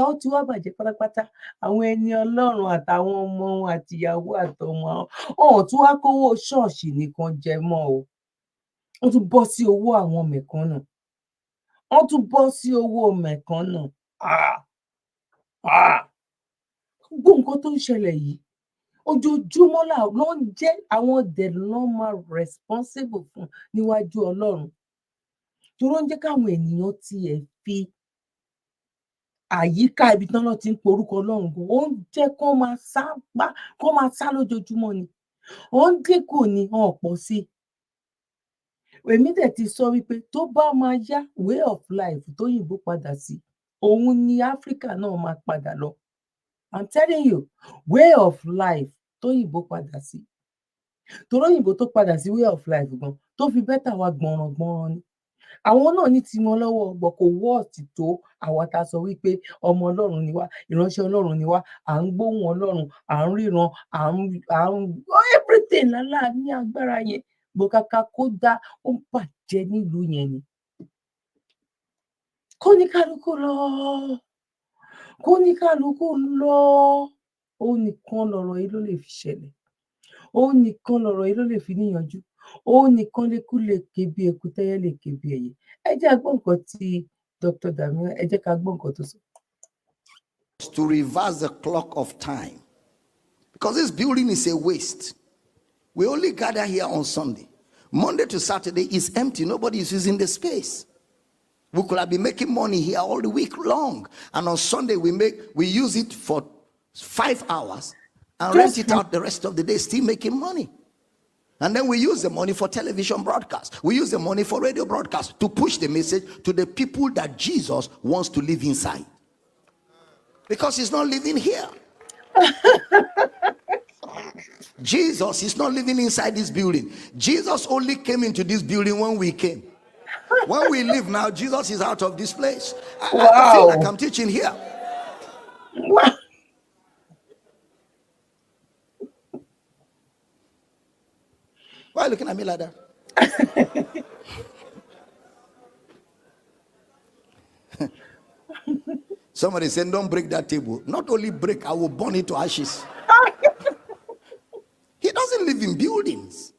ó ti wá bàjẹ́ pátápátá. Àwọn ẹni Ọlọ́run àtàwọn ọmọ wọn àtìyàwó àtọmọ ọ̀hún tún wá kówó ṣọ́ọ̀ṣì nìkan jẹ mọ́ o. Wọ́n tún bọ́ sí owó àwọn mẹ̀kúnnù. Gbogbo nǹkan tó ń ṣẹlẹ̀ yìí, ojoojúmọ́ ló ń jẹ́ àwọn the normal responsible fún níwájú Ọlọ́run. Tó ló ń jẹ́ káwọn ènìyàn tiẹ̀ fi àyíká ibi tán náà ti ń porúkọ Ọlọ́run gan, ó ń jẹ́ kó máa sá lójoojúmọ́ ni. Ó ń dínkù ni, wọn ò pọ̀ sí. Èmi dẹ̀ ti sọ wípé tó bá máa yá way of life tóyìnbó padà sí, òun ni Áfríkà náà máa padà lọ. I'm telling you, way of life tóyìnbó padà sí. Toróyìnbó tó padà sí way of life gan, tó fi bẹ́tà wa gbọ̀nràn ni. Àwọn náà ní tiwọn lọ́wọ́ ọgbọ̀n kò wọ́ọ̀tì tó àwa tá sọ wípé ọmọ Ọlọ́run ni wá, ìránṣẹ́ Ọlọ́run ni wá, à ń gbóhùn Ọlọ́run, à ń ríran, à ń everything lálá ní agbára yẹn. Bó kàkà kó dá, ó ń bàjẹ́ nílùú yẹn ni. Kó ní kálukú lọ. Ó nìkan lọ̀rọ̀ yìí ló lè fi ṣẹlẹ̀. Ó nìkan lọ̀rọ̀ yìí ló lè fi níyanjú. Ó nìkan lékú lè ké bí eku, tẹ́yẹ lè ké bí ẹyẹ. Ẹ jẹ́ a gbọ́ nǹkan tí Dr. Damilola, ẹ jẹ́ ká gbọ́ nǹkan tó sọ. To reverse the clock of time, because this building is a waste. We only gather here on Sunday. Monday to Saturday is empty. Nobody is using the space. We could have been making money here all the week long, and on Sunday we use it for 5 hours and rent it out the rest of the day, still making money. And then we use the money for television broadcast. We use the money for radio broadcast to push the message to the people that Jesus wants to live inside. Because he's not living here. Jesus is not living inside this building. Jesus only came into this building when we came. When we leave now, Jesus is out of this place. I feel like I'm teaching here. Wow. Why are you looking at me like that? Somebody said, don't break that table. Not only break, I will burn it to ashes. He doesn't live in buildings.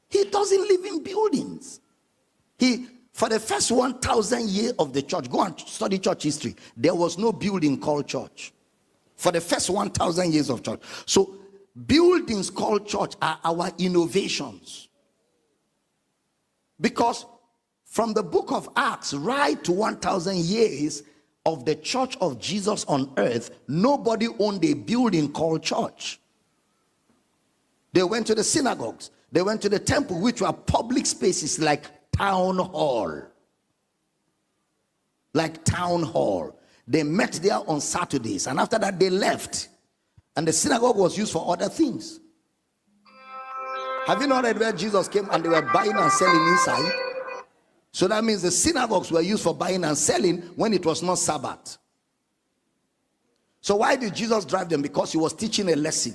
He doesn't live in buildings. For the first 1,000 years of the church, go and study church history, there was no building called church. For the first 1,000 years of church. So buildings called church are our innovations. Because from the book of Acts right to 1,000 years of the church of Jesus on earth, nobody owned a building called church. They went to the synagogues. They went to the temple, which were public spaces like town hall. Like town hall. They met there on Saturdays, and after that they left. And the synagogue was used for other things. Have you not read where Jesus came and they were buying and selling inside? So that means the synagogues were used for buying and selling when it was not Sabbath. So why did Jesus drive them? Because he was teaching a lesson.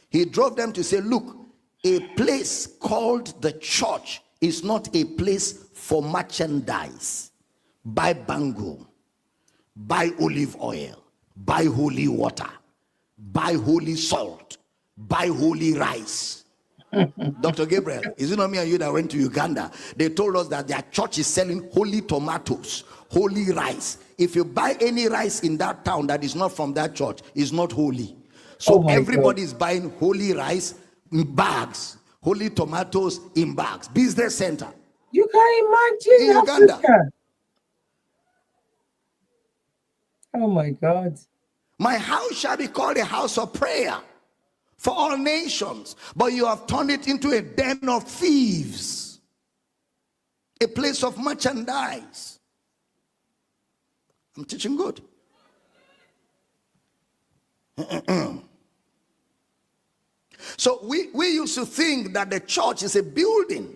He drove them to say, look, a place called the church is not a place for merchandise. Buy bangle, buy olive oil, buy holy water, buy holy salt, buy holy rice. Dr. Gabriel, is it not me and you that went to Uganda? They told us that their church is selling holy tomatoes, holy rice. If you buy any rice in that town that is not from that church, it's not holy. So everybody is buying holy rice in bags, holy tomatoes in bags. Business center. You can imagine in Uganda. Africa. Oh my God. My house shall be called a house of prayer for all nations, but you have turned it into a den of thieves, a place of merchandise. I'm teaching good. So we used to think that the church is a building.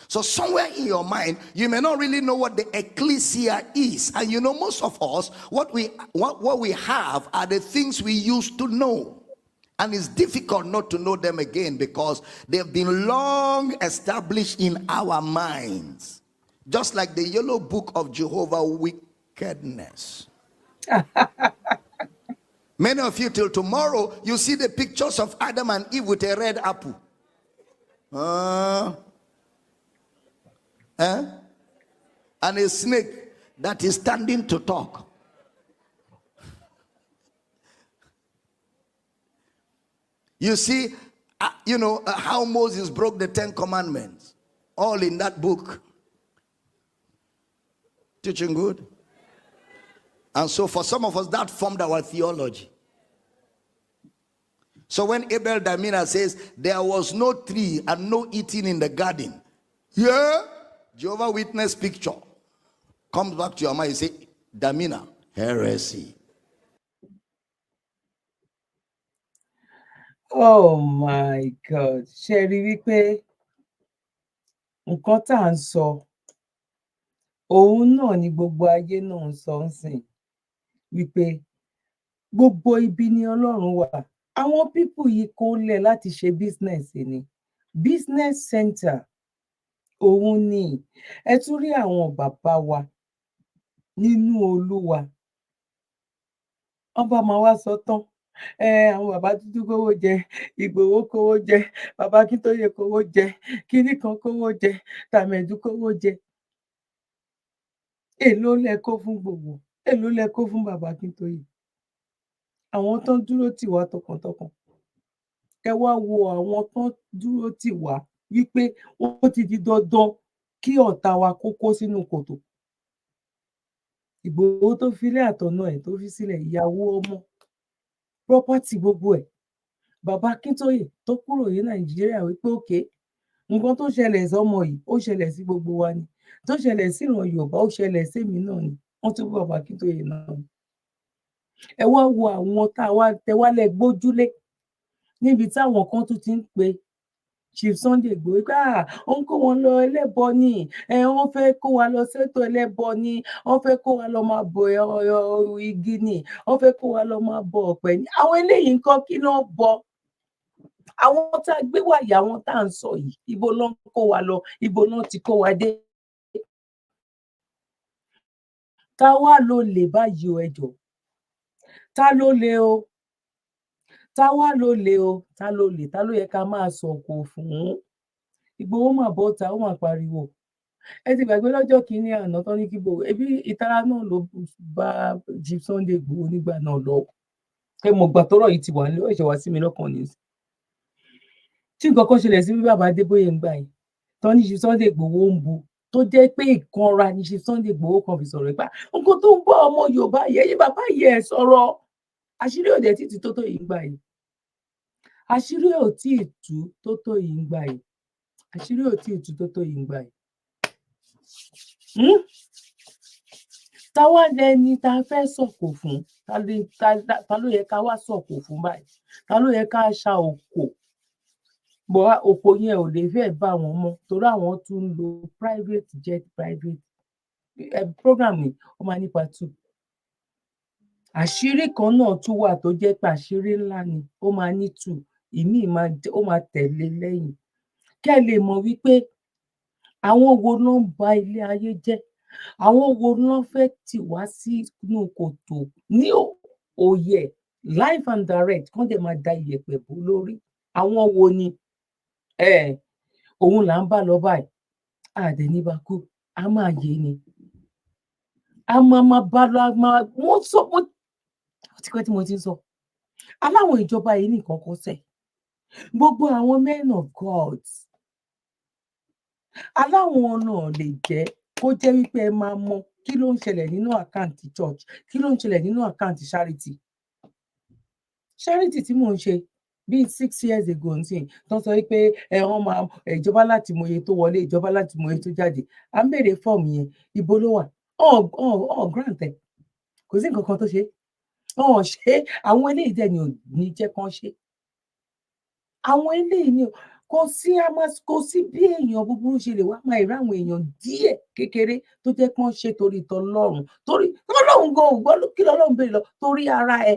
So somewhere in your mind, you may not really know what the ecclesia is. And you know, most of us, what we have are the things we used to know. And it's difficult not to know them again because they've been long established in our minds. Just like the yellow book of Jehovah wickedness. Many of you till tomorrow, you see the pictures of Adam and Eve with a red apple. And a snake that is standing to talk. You see, how Moses broke the 10 commandments. All in that book. Teaching good. And so for some of us, that formed our theology. So when Abel Damina says, there was no tree and no eating in the garden. Yeah, Jehovah Witness picture. Comes back to your mind, you say, Damina, heresy. Oh my God. Ṣé rí wípé nǹkan tá à ń sọ, òun náà ni gbogbo ayé náà ń sọ ń sìn. Wípé gbogbo ibi ni Ọlọ́run wà. Àwọn pípù yìí kó lẹ̀ láti ṣe business ni. Business center. Òun ni. Ẹ tún rí àwọn bàbá wa nínú Olúwa. Wọ́n bá máa wá sọ tán. Àwọn bàbá dúdú kówó jẹ, Ìgbòho kówó jẹ, bàbá Akíntóyè kówó jẹ, kíní kan kówó jẹ, tàmẹ̀dù kówó jẹ. Èló lẹ kó fún gbogbo? Èló lẹ kó fún bàbá Akíntóyè? Àwọn tán dúró tì wá tọkàntọkàn. Ẹ wá wo àwọn tán dúró tì wá wípé ó ti di dandan kí ọ̀tá wa kó sínú kòtò. Ìgbòho tó filé àtọ̀nà ẹ̀ tó fi sílẹ̀, ìyàwó, ọmọ, property gbogbo ẹ̀. Bàbá Akíntóyè tó kúrò ní Nàìjíríà wípé òkè, nǹkan tó ṣẹlẹ̀ sọ́mọ yìí ó ṣẹlẹ̀ sí gbogbo wa ni. Tó ṣẹlẹ̀ sí ìran Yorùbá ó ṣẹlẹ̀ sémi náà ni. Wọ́n tún bú bàbá Akíntóyè náà ni. ẹ wá wo àwọn tá a wá tẹ wálẹ̀ gbójúlé níbi táwọn kan tún ti ń pe Chief Sunday Igboho pé ó ń kó wọn lọ ẹlẹ́bọ ni wọ́n fẹ́ kó wa lọ sẹ́tọ̀ ẹlẹ́bọ ni wọ́n fẹ́ kó wa lọ máa bọ igi ni wọ́n fẹ́ kó wa lọ máa bọ ọ̀pẹ ni àwọn eléyìí nǹkan kí ló ń bọ àwọn tá a gbé wàyà àwọn tá à ń sọ yìí ibo ló ń kó wa lọ ibo ló ti kó wa dé. Ta wá ló lè báyìí o ẹjọ́ ta ló lè o ta wá ló lè o ta ló lè ta ló yẹ ká máa sọ̀kò fún. Ìgbòho mà bọ́ta ó mà pariwo ẹ ti gbàgbé lọ́jọ́ kìíní àná tán ní kí Ìgbòho ebi ìtara náà ló bá Chief Sunday Igboho nígbà náà lọ ẹ mọ̀ gbà tọ́rọ̀ yìí ti wà ní ẹ̀ṣẹ̀ wá sí mi lọ́kàn ní tí nǹkan kan ṣẹlẹ̀ sí bí bàbá Adébóyè ń gbà yìí tán ní Chief Sunday Igboho ń bu tó jẹ́ pé ìkanra ní Chief Sunday Igboho kan fi sọ̀rọ̀ ìpá nǹkan tó ń bọ́ ọmọ Yorùbá yẹn bàbá yẹ ẹ̀ sọ̀rọ̀ àṣírí òde títí tó yìí ń gbà yìí àṣírí ò tí ì tú tó yìí ń gbà yìí àṣírí ò tí ì tú tó yìí ń gbà yìí. Táwa lẹni tá a fẹ́ sọ̀kò fún ta ló yẹ ká wá sọ̀kò fún báyìí ta ló yẹ ká ṣa òkò bọ́ òkò yẹn ò lè fẹ́ bá wọn mọ́ torí àwọn tún ń lo private jet private program yìí ó máa ní part 2. Àṣírí kan náà tún wà tó jẹ́ pé àṣírí ńlá ni ó máa ní 2 ìmíì ó máa tẹ̀lé lẹ́yìn kẹ́ lè mọ̀ wípé àwọn wo ló ń ba ilé ayé jẹ́ àwọn wo ló fẹ́ tì wá sínú kòtò ní òye live and direct kán dẹ̀ máa da iyẹ̀pẹ̀ bò lórí àwọn wo ni òun là ń bá lọ báyìí àdẹ̀níbakú a máa yé ni a máa bá lọ a máa wọ́n sọ wọ́n ti pẹ́ tí mo ti ń sọ aláwọn ìjọba yìí nìkan kọ́ sẹ̀ gbogbo àwọn men of God aláwọn náà lè jẹ́ kó jẹ́ wípé ẹ máa mọ kí ló ń ṣẹlẹ̀ nínú àkáǹtì church kí ló ń ṣẹlẹ̀ nínú àkáǹtì charity tí mò ń ṣe bíi 6 years ago nsìn tó sọ wípé wọ́n máa ìjọba láti mọ iye tó wọlé ìjọba láti mọ iye tó jáde à ń béèrè fọ́ọ̀mù yẹn ibo ló wà grant ẹ kò sí nǹkan kan tó ṣe ṣe àwọn eléyìí dẹ̀ ni ò ní jẹ́ kán ṣe àwọn eléyìí ni kò sí bí èèyàn búburú ṣe lè wá máa ìrá àwọn èèyàn díẹ̀ kékeré tó jẹ́ kán ṣe torí tọlọ́run torí tọlọ́run gan ò gbọ́ kí lọ́lọ́run béèrè lọ torí ara ẹ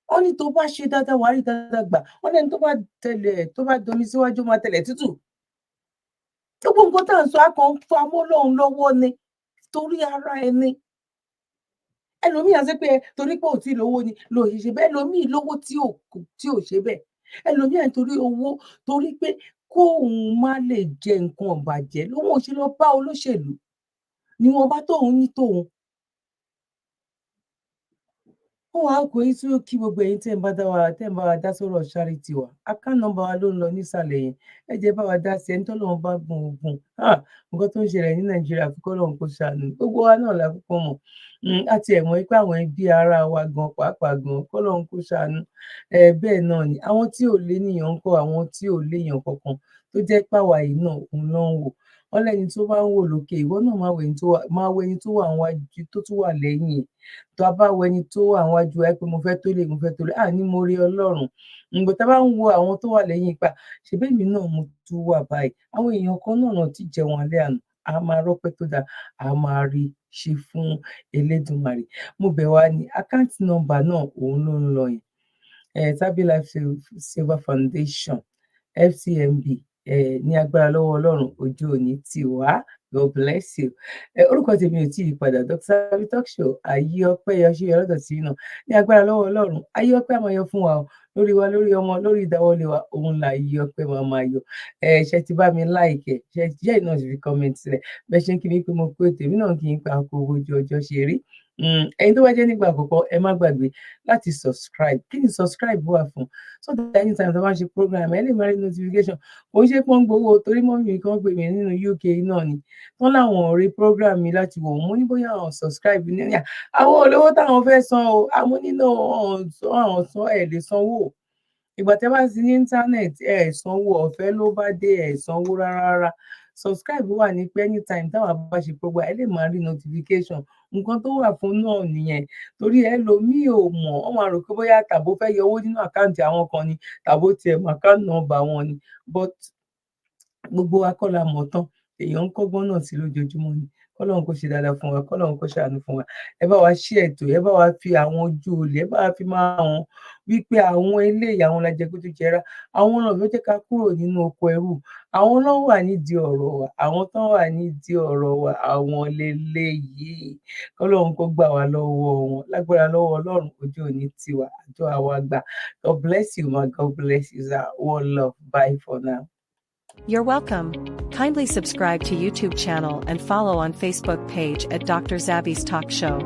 wọ́n ní tó bá ṣe dáadáa wàá rí dáadáa gbà wọ́n lẹ́ni tó bá tẹ̀lé tó bá domi síwájú máa tẹ̀lé tútù gbogbo nǹkan tá à ń sọ akàn ń fa mọ́lọ́run lọ́wọ́ ni torí ara ẹni ẹlòmíì àti pé torí pé ò tí ì lówó ni lò ṣe bẹ́ẹ̀ ẹlòmíì lówó tí ò ṣe bẹ́ẹ̀ ẹlòmíì nítorí owó torí pé kóun má lè jẹ nǹkan ọ̀bàjẹ́ lòun ò ṣe lọ bá olóṣèlú ni wọn bá tóun ní tóun ó wàá kó yín tí ó kí gbogbo ẹ̀yin tẹ́ ń bá wa dá sọ̀rọ̀ charity wa account number wa ló ń lọ nísàlẹ̀ yẹn ẹ jẹ́ bá wa dá sí ẹni tó lọ́wọ́ bá gun ogun nǹkan tó ń ṣẹlẹ̀ ní Nàìjíríà kókó lọ́hùn kó ṣàánú gbogbo wa náà la kókó mọ̀ àti ẹ̀mọ́ pé àwọn ẹbí ara wa gan pàápàá gan kó lọ́hùn kó ṣàánú bẹ́ẹ̀ náà ni àwọn tí ò lé níyàn ń kọ́ àwọn tí ò léèyàn kankan tó jẹ́ pàwá yìí náà òun náà ń wò wọ́n lẹ́ni tó bá ń wò lókè ìwọ náà máa wo ẹni tó wà níwájú tó tún wà lẹ́yìn tó a bá wo ẹni tó wà níwájú ẹ pé mo fẹ́ tó lè ní mo rí Ọlọ́run ǹgbọ́ tá a bá ń wo àwọn tó wà lẹ́yìn ipa ṣebí èmi náà mo tún wà báyìí àwọn èèyàn kan náà ti jẹun alẹ́ àná a máa rọ́pẹ́ tó dáa a máa rí ṣe fún Elédùmarè mo bẹ̀ wá ní àkáǹtì nọ́mbà náà òun ló ń lọ yẹn Tabby Life Silver Foundation FCMB ní agbára lọ́wọ́ Ọlọ́run ojú òní tì wá God bless you. Orúkọ tèmi ò tí ì padà Dr. Zabby Talk Show ayé ọpẹ́ yọ ṣe ọlọ́dọ̀ sí náà ní agbára lọ́wọ́ Ọlọ́run ayé ọpẹ́ máa yọ fún wa o lórí wa lórí ọmọ lórí ìdáwọ́lé wa òun là ayé ọpẹ́ máa yọ ṣe ti bá mi láìkẹ́ ṣe jẹ́ ìnáwó fi kọ́mẹ́ntì sílẹ̀ bẹ́ẹ̀ ṣe ń kí mi pé mo pé tèmi náà kì í pa àkókò ojú ọjọ́ ṣe rí ẹ̀yin tó bá jẹ́ nígbà àkọ́kọ́ ẹ má gbàgbé láti subscribe kí ni subscribe wà fún so that anytime tó bá ṣe program ẹ lè máa rí notification kò ń ṣe pọ́n gbowó torí mọ́mí mi kan pè mí nínú UK náà ni wọ́n láwọn ò rí program mi láti wò mo ní bóyá àwọn subscribe ní àwọn olówó táwọn fẹ́ san o àmọ́ nínú àwọn san ẹ̀ lè sanwó ìgbà tẹ́ bá sí ní íńtánẹ́ẹ̀tì ẹ̀ sanwó ọ̀fẹ́ ló bá dé ẹ̀ sanwó rárá subscribe wà ní pé anytime táwọn bá ṣe program ẹ lè máa rí notification nǹkan tó wà fún náà nìyẹn torí ẹlòmíì ò mọ̀ wọ́n máa rò pé bóyá tàbó fẹ́ yọ owó nínú àkáǹtì àwọn kan ni tàbó tiẹ̀ mọ àkáǹtì nọ́mbà wọn ni but gbogbo wa kọ́ la mọ̀ tán èèyàn ń kọ́gbọ́n náà sí lójoojúmọ́ ni kọ́lọ́run kó ṣe dáadáa fún wa kọ́lọ́run kó ṣàánú fún wa ẹ bá wa ṣí ètò ẹ bá wa fi àwọn ojú olè ẹ bá wa fi máa hàn wípé àwọn eléyìí àwọn lajẹgúdújẹrá àwọn náà ló jẹ́ ká kúrò nínú oko ẹrú àwọn náà wà nídìí ọ̀rọ̀ wa àwọn tó wà nídìí ọ̀rọ̀ wa àwọn leléyìí kọ́lọ́run kó gbà wá lọ́wọ́ wọn lágbára lọ́wọ́ Ọlọ́run ojú òní tiwa àjọ àwa gbà. God bless you ma, God bless you sir. One love, bye for now. You're welcome. Kindly subscribe to YouTube channel and follow on Facebook page at Dr. Zabby's Talk Show.